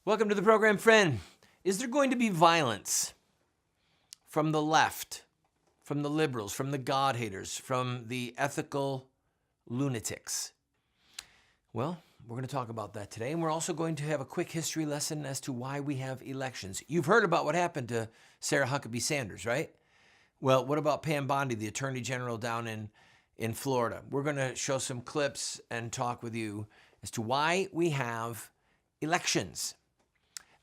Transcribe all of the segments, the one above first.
Welcome to the program, friend. Is there going to be violence from the left, from the liberals, from the God haters, from the ethical lunatics? Well, we're going to talk about that today, and we're also going to have a quick history lesson as to why we have elections. You've heard about what happened to Sarah Huckabee Sanders, right? Well, what about Pam Bondi, the Attorney General down in Florida? We're going to show some clips and talk with you as to why we have elections.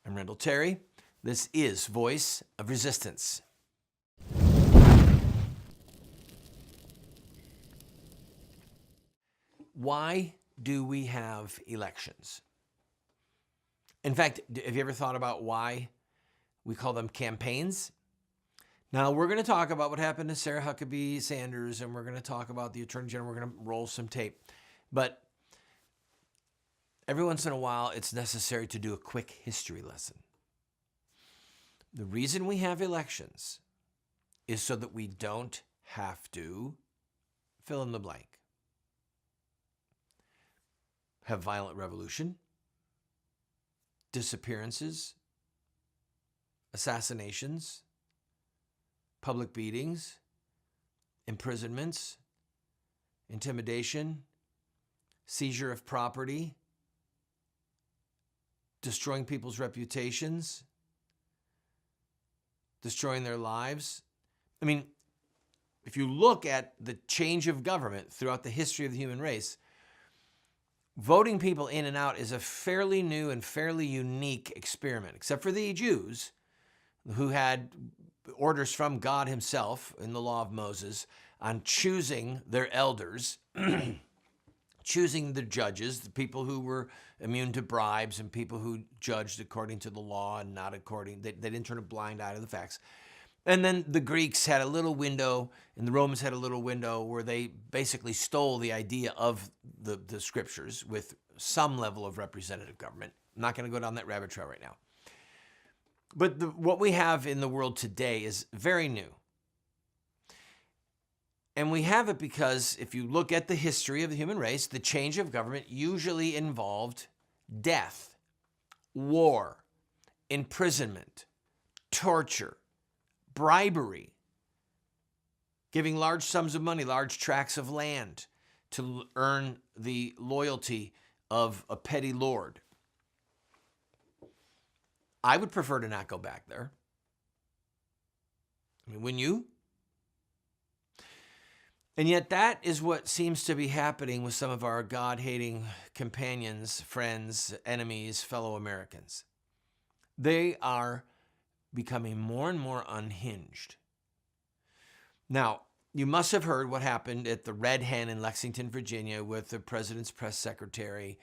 I'm Randall Terry. This is Voice of Resistance. Why do we have elections? In fact, have you ever thought about why we call them campaigns? Now, we're going to talk about what happened to Sarah Huckabee Sanders, and we're going to talk about the Attorney General. We're going to roll some tape. But every once in a while, it's necessary to do a quick history lesson. The reason we have elections is so that we don't have to fill in the blank. Have violent revolution, disappearances, assassinations, public beatings, imprisonments, intimidation, seizure of property, destroying people's reputations, destroying their lives. I mean, if you look at the change of government throughout the history of the human race, voting people in and out is a fairly new and fairly unique experiment, except for the Jews, who had orders from God himself in the law of Moses on choosing their elders, choosing the judges, the people who were immune to bribes and people who judged according to the law and not according, they didn't turn a blind eye to the facts. And then the Greeks had a little window and the Romans had a little window where they basically stole the idea of the scriptures with some level of representative government. I'm not going to go down that rabbit trail right now. But what we have in the world today is very new. And we have it because if you look at the history of the human race, the change of government usually involved death, war, imprisonment, torture, bribery, giving large sums of money, large tracts of land to earn the loyalty of a petty lord. I would prefer to not go back there. I mean, wouldn't you? And yet that is what seems to be happening with some of our God-hating companions, friends, enemies, fellow Americans. They are becoming more and more unhinged. Now, you must have heard what happened at the Red Hen in Lexington, Virginia with the president's press secretary,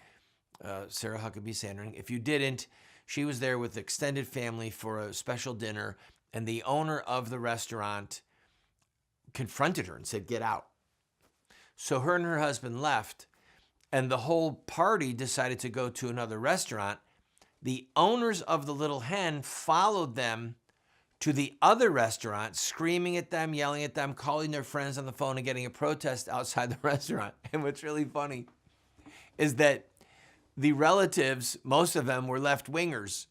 Sarah Huckabee Sanders. If you didn't, she was there with the extended family for a special dinner, and the owner of the restaurant confronted her and said, "Get out." So her and her husband left, and the whole party decided to go to another restaurant. The owners of the Little Hen followed them to the other restaurant, screaming at them, yelling at them, calling their friends on the phone and getting a protest outside the restaurant. And what's really funny is that the relatives, most of them were left-wingers.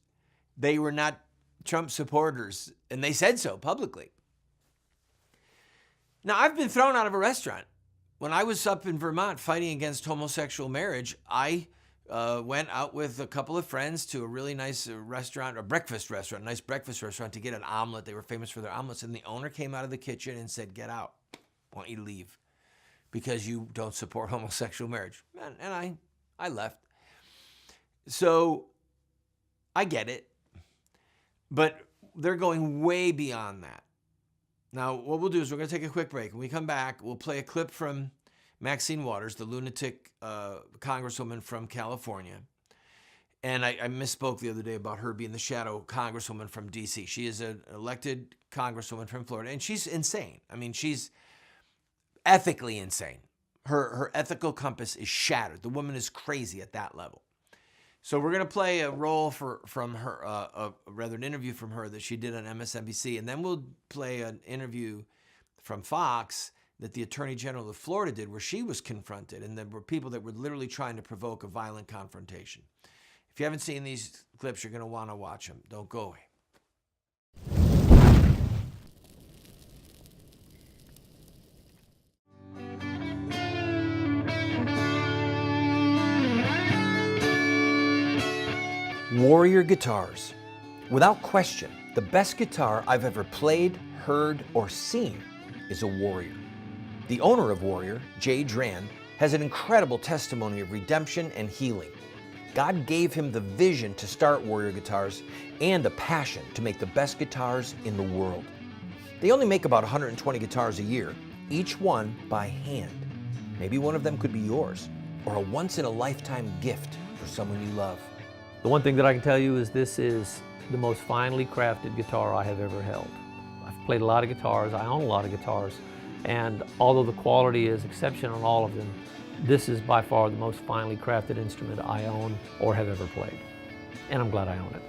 They were not Trump supporters, and they said so publicly. Now, I've been thrown out of a restaurant. When I was up in Vermont fighting against homosexual marriage, I went out with a couple of friends to a really nice restaurant, a nice breakfast restaurant to get an omelet. They were famous for their omelets. And the owner came out of the kitchen and said, "Get out. I want you to leave because you don't support homosexual marriage." And I left. So I get it. But they're going way beyond that. Now, what we'll do is we're going to take a quick break. When we come back, we'll play a clip from Maxine Waters, the lunatic congresswoman from California. And I misspoke the other day about her being the shadow congresswoman from D.C. She is an elected congresswoman from Florida, and she's insane. I mean, she's ethically insane. Her ethical compass is shattered. The woman is crazy at that level. So we're going to play a roll from her, an interview from her that she did on MSNBC, and then we'll play an interview from Fox that the Attorney General of Florida did where she was confronted, and there were people that were literally trying to provoke a violent confrontation. If you haven't seen these clips, you're going to want to watch them. Don't go away. Warrior guitars. Without question, the best guitar I've ever played, heard, or seen is a Warrior. The owner of Warrior, Jay Dran, has an incredible testimony of redemption and healing. God gave him the vision to start Warrior Guitars and a passion to make the best guitars in the world. They only make about 120 guitars a year, each one by hand. Maybe one of them could be yours, or a once-in-a-lifetime gift for someone you love. The one thing that I can tell you is this is the most finely crafted guitar I have ever held. I've played a lot of guitars, I own a lot of guitars, and although the quality is exceptional on all of them, this is by far the most finely crafted instrument I own or have ever played. And I'm glad I own it.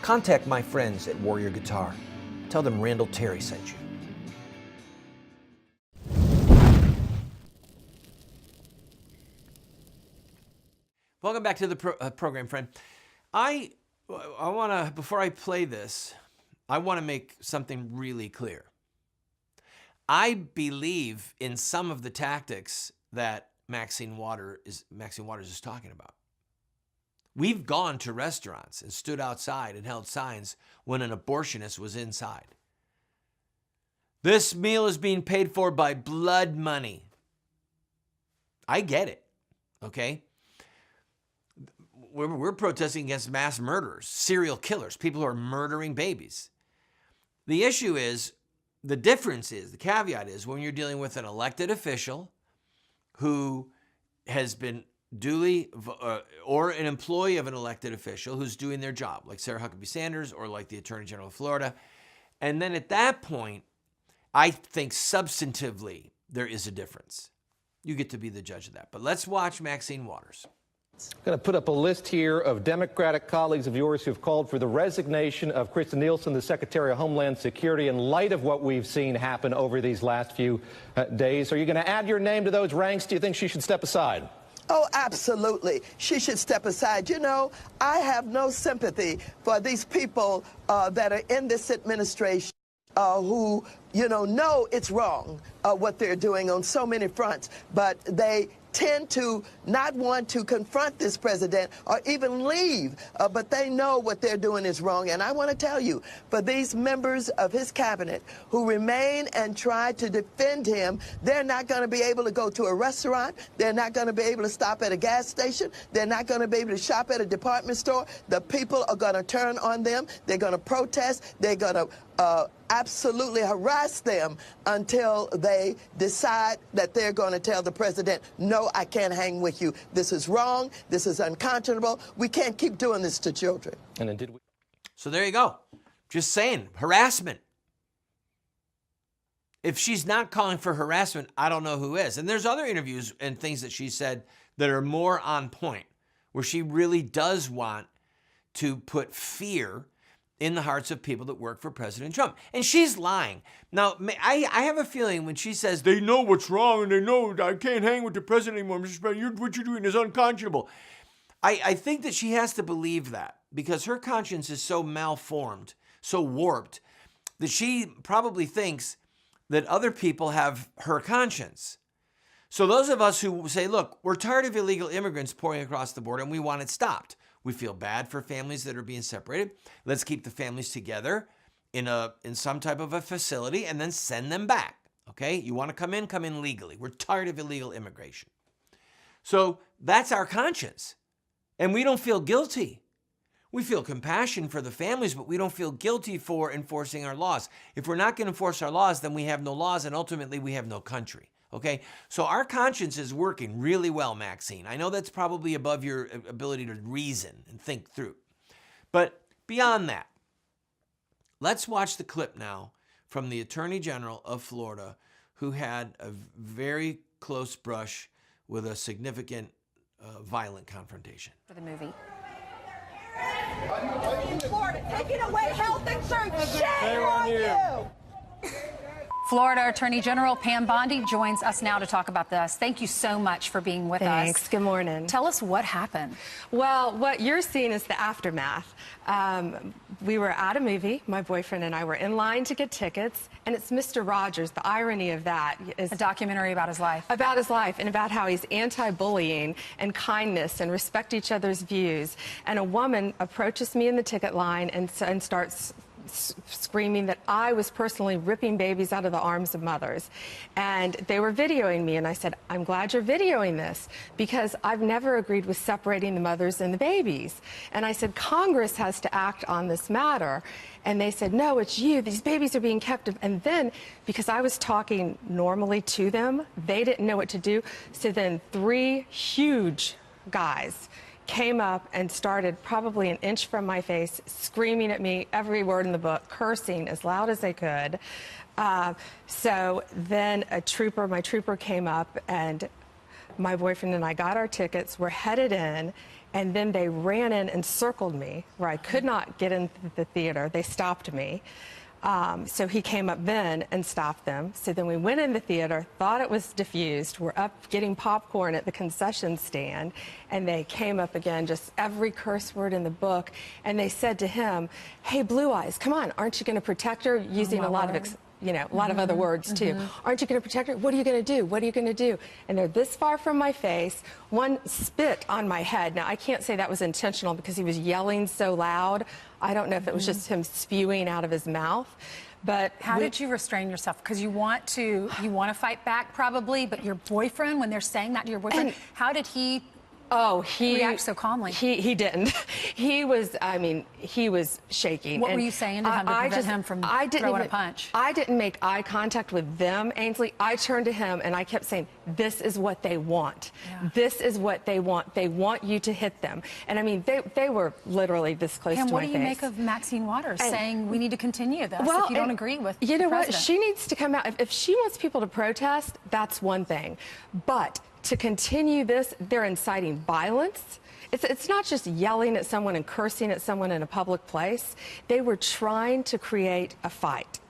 Contact my friends at Warrior Guitar. Tell them Randall Terry sent you. Welcome back to the program, friend. I want to, before I play this, I want to make something really clear. I believe in some of the tactics that Maxine Waters is talking about. We've gone to restaurants and stood outside and held signs when an abortionist was inside. This meal is being paid for by blood money. I get it, okay? We're protesting against mass murderers, serial killers, people who are murdering babies. The issue is, the difference is, the caveat is, when you're dealing with an elected official who has been duly, or an employee of an elected official who's doing their job, like Sarah Huckabee Sanders or like the Attorney General of Florida. And then at that point, I think substantively there is a difference. You get to be the judge of that. But let's watch Maxine Waters. I'm going to put up a list here of Democratic colleagues of yours who have called for the resignation of Krista Nielsen, the Secretary of Homeland Security, in light of what we've seen happen over these last few days. Are you going to add your name to those ranks? Do you think she should step aside? Oh, absolutely. She should step aside. You know, I have no sympathy for these people that are in this administration who, you know it's wrong what they're doing on so many fronts, but they tend to not want to confront this president or even leave, but they know what they're doing is wrong. And I want to tell you, for these members of his cabinet who remain and try to defend him, they're not going to be able to go to a restaurant. They're not going to be able to stop at a gas station. They're not going to be able to shop at a department store. The people are going to turn on them. They're going to protest. They're going to absolutely harass them until they decide that they're going to tell the president, no, I can't hang with you. This is wrong. This is unconscionable. We can't keep doing this to children. And then So there you go. Just saying, harassment. If she's not calling for harassment, I don't know who is. And there's other interviews and things that she said that are more on point, where she really does want to put fear in the hearts of people that work for President Trump. And she's lying. Now, I have a feeling when she says, they know what's wrong and they know I can't hang with the president anymore, Mr. President, what you're doing is unconscionable. I think that she has to believe that because her conscience is so malformed, so warped, that she probably thinks that other people have her conscience. So those of us who say, look, we're tired of illegal immigrants pouring across the border and we want it stopped. We feel bad for families that are being separated. Let's keep the families together in some type of a facility and then send them back. Okay? You want to come in legally. We're tired of illegal immigration. So that's our conscience. And we don't feel guilty. We feel compassion for the families, but we don't feel guilty for enforcing our laws. If we're not going to enforce our laws, then we have no laws and ultimately we have no country. Okay, so our conscience is working really well, Maxine. I know that's probably above your ability to reason and think through. But beyond that, let's watch the clip now from the Attorney General of Florida, who had a very close brush with a significant violent confrontation. For the movie. In Florida, taking away health insurance. Shame on you! Florida Attorney General Pam Bondi joins us now to talk about this. Thank you so much for being with us. Thanks. Good morning. Tell us what happened. Well, what you're seeing is the aftermath. We were at a movie. My boyfriend and I were in line to get tickets, and it's Mr. Rogers. The irony of that is A documentary about his life. about his life and about how he's anti-bullying and kindness and respect each other's views. And a woman approaches me in the ticket line and starts screaming that I was personally ripping babies out of the arms of mothers. And they were videoing me, and I said, I'm glad you're videoing this, because I've never agreed with separating the mothers and the babies. And I said, Congress has to act on this matter. And they said, no, it's you. These babies are being captive. And then, because I was talking normally to them, they didn't know what to do. So then 3 huge guys came up and started probably an inch from my face, screaming at me every word in the book, cursing as loud as they could. So then my trooper came up, and my boyfriend and I got our tickets, we're headed in, and then they ran in and circled me where I could not get into the theater. They stopped me. So he came up then and stopped them. So then we went in the theater, thought it was diffused. We're up getting popcorn at the concession stand, and they came up again, just every curse word in the book. And they said to him, hey, Blue Eyes, come on, aren't you going to protect her? Using a lot of a lot of other words, too. Aren't you going to protect her? What are you going to do? What are you going to do? And they're this far from my face. One spit on my head. Now, I can't say that was intentional because he was yelling so loud. I don't know if it was just him spewing out of his mouth. But how did you restrain yourself? Because you want to fight back probably, but your boyfriend, when they're saying that to your boyfriend, how did he react so calmly? He didn't. He was, he was shaking. What were you saying to him to prevent him from throwing a punch? I didn't make eye contact with them, Ainsley. I turned to him and I kept saying, this is what they want. Yeah. This is what they want. They want you to hit them. And I mean, they were literally this close to my face. And what do you make of Maxine Waters saying we need to continue this if you don't agree with you know the president? What? She needs to come out. If she wants people to protest, that's one thing. But to continue this, they're inciting violence. It's not just yelling at someone and cursing at someone in a public place. They were trying to create a fight.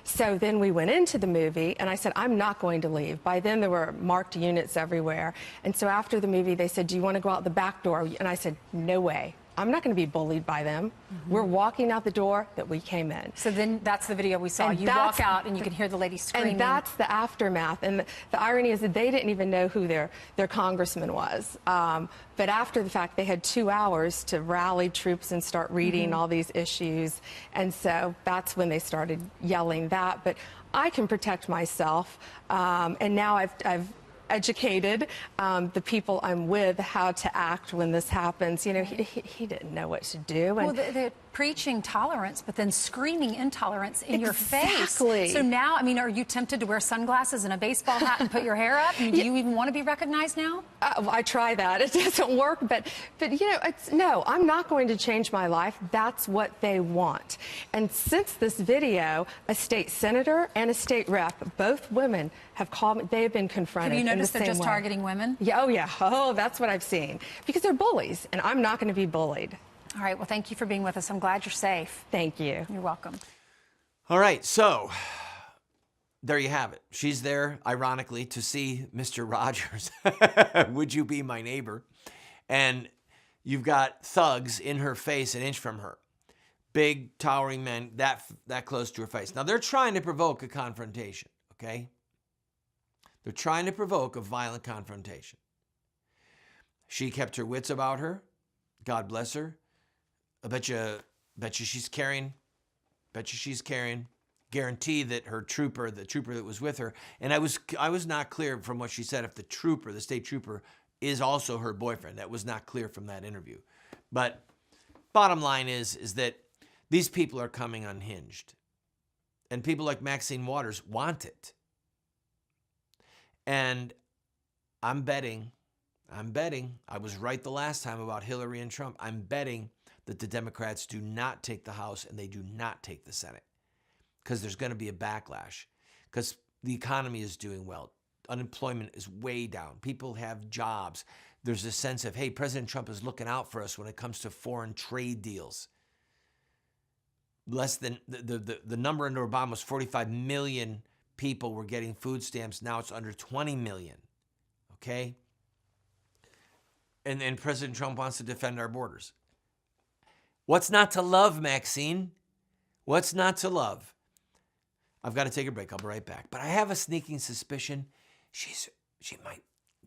So then we went into the movie, and I said, I'm not going to leave. By then, there were marked units everywhere. And so after the movie, they said, do you want to go out the back door? And I said, no way. I'm not going to be bullied by them. We're walking out the door that we came in. So then that's the video we saw. And you walk out and you can hear the lady screaming. And that's the aftermath. And the irony is that they didn't even know who their congressman was. But after the fact, they had 2 hours to rally troops and start reading all these issues. And so that's when they started yelling that. But I can protect myself. And now I've educated the people I'm with how to act when this happens. You know, he didn't know what to do. And well, they're preaching tolerance, but then screaming intolerance in your face. Exactly. So now, I mean, are you tempted to wear sunglasses and a baseball hat and put your hair up? I mean, do you even want to be recognized now? I try that. It doesn't work. But you know, no, I'm not going to change my life. That's what they want. And since this video, a state senator and a state rep, both women, have called me. They have been confronted. Have you noticed in the they're just way. targeting women? Yeah, oh, yeah. Oh, that's what I've seen. Because they're bullies, and I'm not going to be bullied. All right. Well, thank you for being with us. I'm glad you're safe. Thank you. You're welcome. All right. So there you have it. She's there, ironically, to see Mr. Rogers. Would you be my neighbor? And you've got thugs in her face an inch from her. Big, towering men that close to her face. Now, they're trying to provoke a confrontation, okay? They're trying to provoke a violent confrontation. She kept her wits about her. God bless her. I bet you she's carrying. Guarantee that the trooper that was with her, and I was not clear from what she said if the state trooper, is also her boyfriend. That was not clear from that interview. But bottom line is that these people are coming unhinged, and people like Maxine Waters want it. And I'm betting, I was right the last time about Hillary and Trump. I'm betting that the Democrats do not take the House and they do not take the Senate, because there's going to be a backlash, because the economy is doing well. Unemployment is way down. People have jobs. There's a sense of, hey, President Trump is looking out for us when it comes to foreign trade deals. Less than the number under Obama was 45 million people were getting food stamps. Now it's under 20 million, okay? And President Trump wants to defend our borders. What's not to love, Maxine? What's not to love? I've got to take a break. I'll be right back. But I have a sneaking suspicion she might,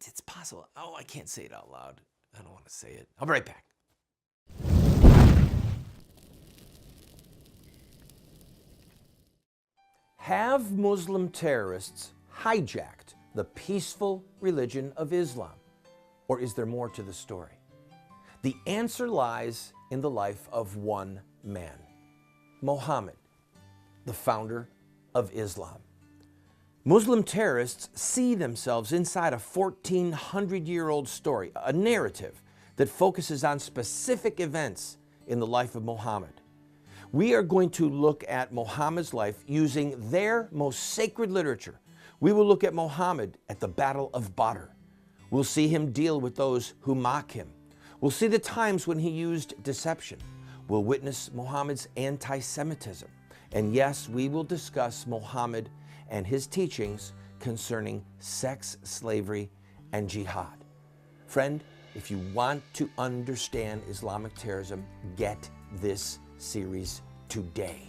it's possible. Oh, I can't say it out loud. I don't want to say it. I'll be right back. Have Muslim terrorists hijacked the peaceful religion of Islam? Or is there more to the story? The answer lies in the life of one man, Muhammad, the founder of Islam. Muslim terrorists see themselves inside a 1,400-year-old story, a narrative that focuses on specific events in the life of Muhammad. We are going to look at Muhammad's life using their most sacred literature. We will look at Muhammad at the Battle of Badr. We'll see him deal with those who mock him. We'll see the times when he used deception. We'll witness Muhammad's anti-Semitism. And yes, we will discuss Muhammad and his teachings concerning sex, slavery, and jihad. Friend, if you want to understand Islamic terrorism, get this series today.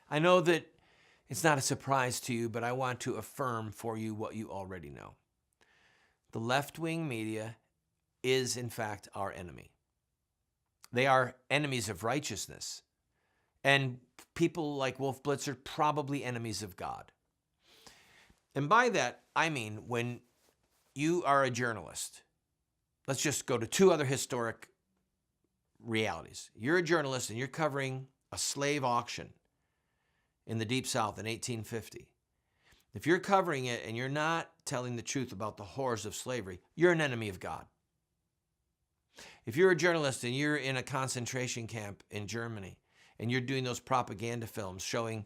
I know that it's not a surprise to you, but I want to affirm for you what you already know. The left-wing media is, in fact, our enemy. They are enemies of righteousness. And people like Wolf Blitzer, probably enemies of God. And by that, I mean when you are a journalist, let's just go to two other historic realities. You're a journalist and you're covering a slave auction in the Deep South in 1850. If you're covering it and you're not telling the truth about the horrors of slavery, you're an enemy of God. If you're a journalist and you're in a concentration camp in Germany and you're doing those propaganda films showing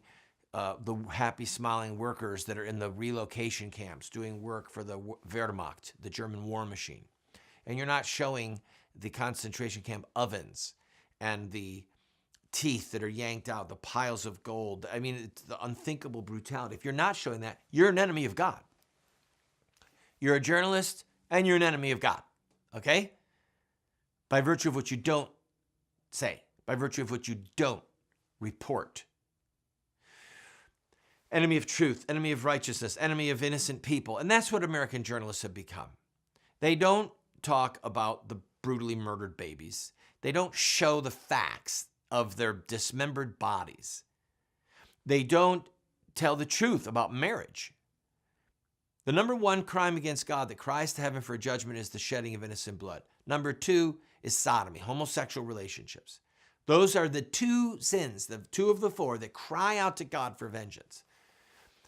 the happy, smiling workers that are in the relocation camps doing work for the Wehrmacht, the German war machine, and you're not showing the concentration camp ovens and the teeth that are yanked out, the piles of gold, I mean, it's the unthinkable brutality. If you're not showing that, you're an enemy of God. You're a journalist and you're an enemy of God, okay? By virtue of what you don't say, by virtue of what you don't report. Enemy of truth, enemy of righteousness, enemy of innocent people. And that's what American journalists have become. They don't talk about the brutally murdered babies. They don't show the facts of their dismembered bodies. They don't tell the truth about marriage. The number one crime against God that cries to heaven for judgment is the shedding of innocent blood. Number two is sodomy, homosexual relationships. Those are the two sins, the two of the four that cry out to God for vengeance.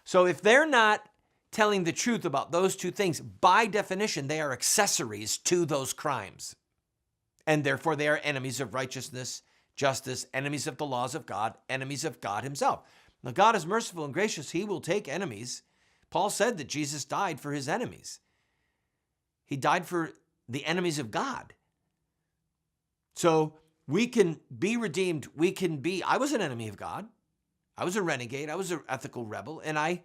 So if they're not telling the truth about those two things, by definition, they are accessories to those crimes. And therefore, they are enemies of righteousness, justice, enemies of the laws of God, enemies of God himself. Now, God is merciful and gracious. He will take enemies. Paul said that Jesus died for his enemies. He died for the enemies of God. So we can be redeemed. I was an enemy of God. I was a renegade. I was an ethical rebel. And I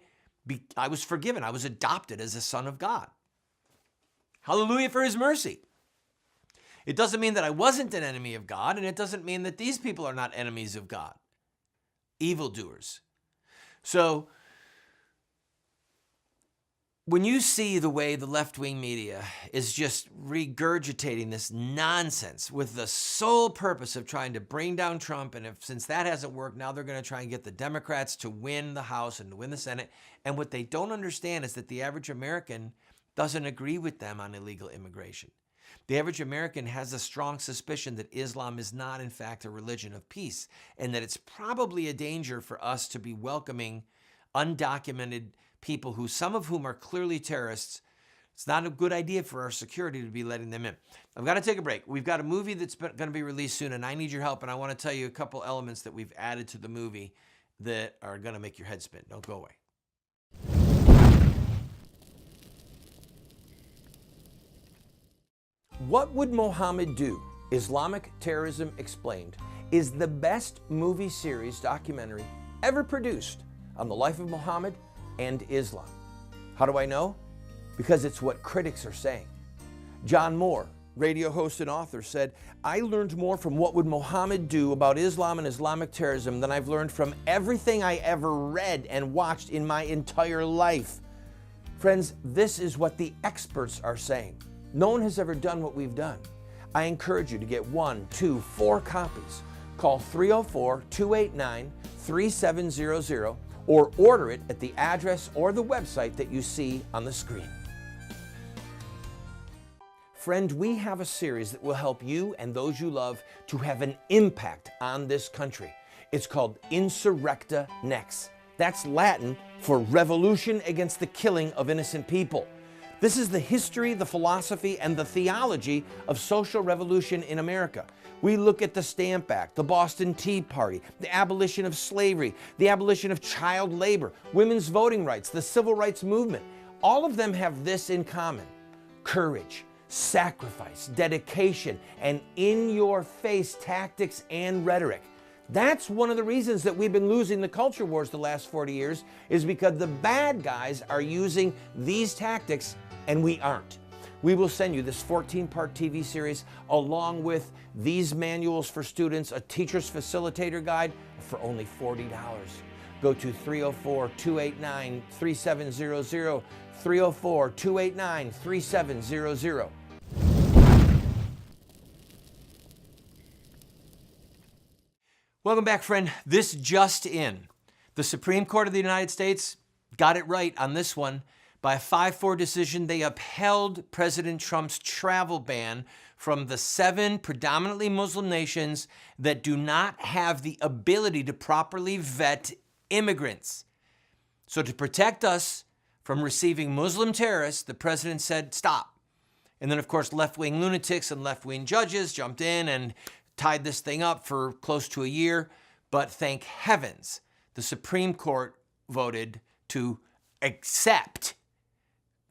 was forgiven. I was adopted as a son of God. Hallelujah for his mercy. It doesn't mean that I wasn't an enemy of God, and it doesn't mean that these people are not enemies of God. Evildoers. So when you see the way the left-wing media is just regurgitating this nonsense with the sole purpose of trying to bring down Trump, and since that hasn't worked, now they're going to try and get the Democrats to win the House and to win the Senate. And what they don't understand is that the average American doesn't agree with them on illegal immigration. The average American has a strong suspicion that Islam is not, in fact, a religion of peace, and that it's probably a danger for us to be welcoming undocumented people who, some of whom are clearly terrorists. It's not a good idea for our security to be letting them in. I've got to take a break. We've got a movie that's going to be released soon, and I need your help, and I want to tell you a couple elements that we've added to the movie that are going to make your head spin. Don't go away. What would Muhammad do Islamic Terrorism Explained is the best movie series documentary ever produced on the life of Muhammad and Islam. How do I know? Because it's what critics are saying. John Moore, radio host and author, said, "I learned more from what would Muhammad do about Islam and Islamic terrorism than I've learned from everything I ever read and watched in my entire life." Friends, this is what the experts are saying. No one has ever done what we've done. I encourage you to get 1, 2, 4 copies. Call 304-289-3700 or order it at the address or the website that you see on the screen. Friend, we have a series that will help you and those you love to have an impact on this country. It's called Insurrecta Nex. That's Latin for revolution against the killing of innocent people. This is the history, the philosophy, and the theology of social revolution in America. We look at the Stamp Act, the Boston Tea Party, the abolition of slavery, the abolition of child labor, women's voting rights, the civil rights movement. All of them have this in common: courage, sacrifice, dedication, and in-your-face tactics and rhetoric. That's one of the reasons that we've been losing the culture wars the last 40 years, is because the bad guys are using these tactics and we aren't. We will send you this 14-part TV series along with these manuals for students, a teacher's facilitator guide for only $40. Go to 304-289-3700, 304-289-3700. Welcome back, friend. This just in. The Supreme Court of the United States got it right on this one. By a 5-4 decision, they upheld President Trump's travel ban from the 7 predominantly Muslim nations that do not have the ability to properly vet immigrants. So to protect us from receiving Muslim terrorists, the president said, stop. And then, of course, left-wing lunatics and left-wing judges jumped in and tied this thing up for close to a year. But thank heavens, the Supreme Court voted to accept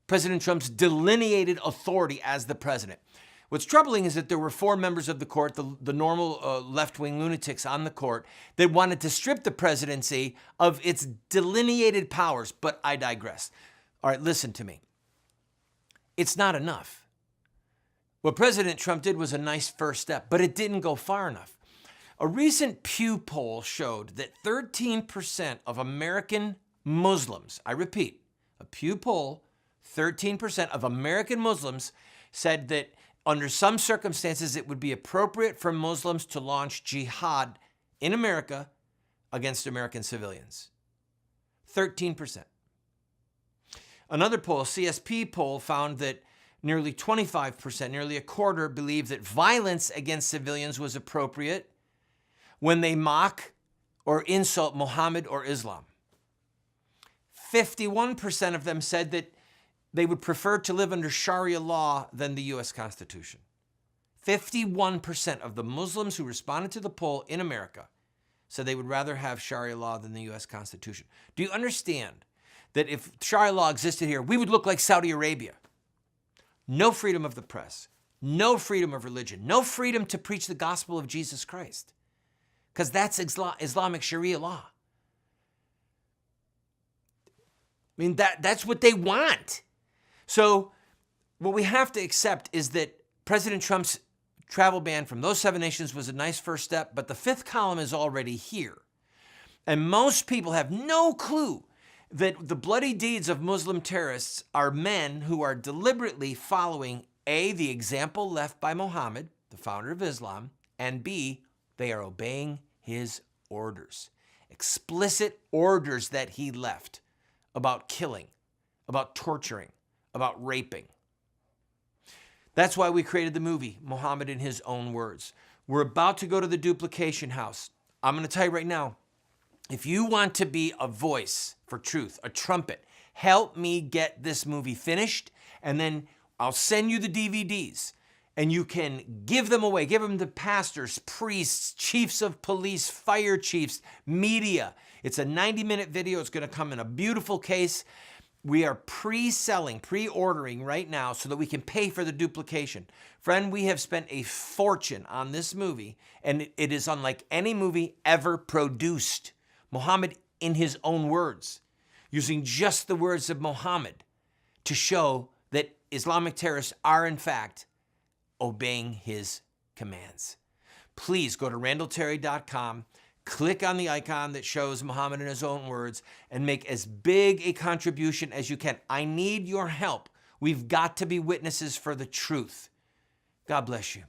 President Trump's delineated authority as the president. What's troubling is that there were 4 members of the court, the normal left-wing lunatics on the court, that wanted to strip the presidency of its delineated powers, but I digress. All right, listen to me. It's not enough. What President Trump did was a nice first step, but it didn't go far enough. A recent Pew poll showed that 13% of American Muslims, I repeat, a Pew poll, 13% of American Muslims said that under some circumstances it would be appropriate for Muslims to launch jihad in America against American civilians. 13%. Another poll, a CSP poll, found that nearly 25%, nearly a quarter, believed that violence against civilians was appropriate when they mock or insult Muhammad or Islam. 51% of them said that they would prefer to live under Sharia law than the U.S. Constitution. 51% of the Muslims who responded to the poll in America said they would rather have Sharia law than the U.S. Constitution. Do you understand that if Sharia law existed here, we would look like Saudi Arabia? No freedom of the press, no freedom of religion, no freedom to preach the gospel of Jesus Christ, because that's Islamic Sharia law. I mean, that's what they want. So what we have to accept is that President Trump's travel ban from those 7 nations was a nice first step, but the 5th column is already here. And most people have no clue that the bloody deeds of Muslim terrorists are men who are deliberately following A, the example left by Muhammad, the founder of Islam, and B, they are obeying his orders. Explicit orders that he left about killing, about torturing, about raping. That's why we created the movie, Muhammad in His Own Words. We're about to go to the duplication house. I'm going to tell you right now, if you want to be a voice for truth, a trumpet, help me get this movie finished, and then I'll send you the DVDs, and you can give them away. Give them to pastors, priests, chiefs of police, fire chiefs, media. It's a 90-minute video. It's going to come in a beautiful case. We are pre-selling, pre-ordering right now so that we can pay for the duplication. Friend, we have spent a fortune on this movie, and it is unlike any movie ever produced. Muhammad, in his own words, using just the words of Muhammad to show that Islamic terrorists are, in fact, obeying his commands. Please go to randallterry.com, click on the icon that shows Muhammad in his own words, and make as big a contribution as you can. I need your help. We've got to be witnesses for the truth. God bless you.